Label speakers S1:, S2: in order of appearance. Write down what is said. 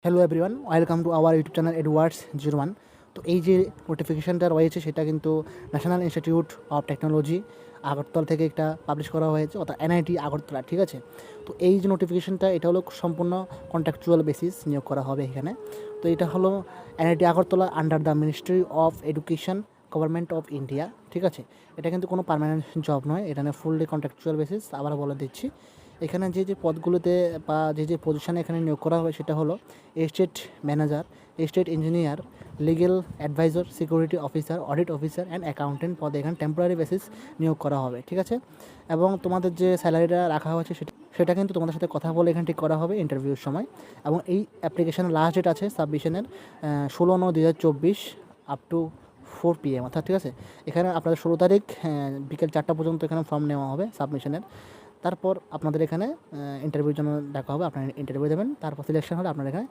S1: Hello everyone, welcome to our YouTube channel Edwards 01। তো এই যে নোটিফিকেশানটা রয়েছে সেটা কিন্তু national institute of technology Agartala থেকে একটা পাবলিশ করা হয়েছে, অর্থাৎ এনআইটি আগরতলা, ঠিক আছে। তো এই যে নোটিফিকেশানটা এটা হলো সম্পূর্ণ কন্ট্রাকচুয়াল বেসিস নিয়োগ করা হবে এখানে। তো এটা হলো NIT Agartala under the ministry of education, government of India, ঠিক আছে। এটা কিন্তু কোনো পার্মানেন্ট জব নয়, এখানে ফুললি কন্ট্রাকচুয়াল বেসিস। আবার বলে দিচ্ছি, এখানে যে পদগুলোতে বা যে পজিশনে এখানে নিয়োগ করা হবে সেটা হলো estate manager, estate engineer, legal adviser, security officer, audit officer and accountant পদে এখানে টেম্পোরারি বেসিস নিয়োগ করা হবে, ঠিক আছে। এবং তোমাদের যে স্যালারিটা রাখা হয়েছে সেটা কিন্তু তোমাদের সাথে কথা বলে এখানে ঠিক করা হবে ইন্টারভিউর সময়। এবং এই অ্যাপ্লিকেশনের লাস্ট ডেট আছে সাবমিশনের 16/9/2024 আপ টু 4 PM, অর্থাৎ ঠিক আছে। এখানে আপনাদের 16 তারিখ বিকেল 4টা পর্যন্ত এখানে ফর্ম নেওয়া হবে সাবমিশনের। তারপর আপনাদের এখানে ইন্টারভিউর জন্য ডাকা হবে, আপনারা ইন্টারভিউ দেবেন, তারপর সিলেকশন হলে আপনারা এখানে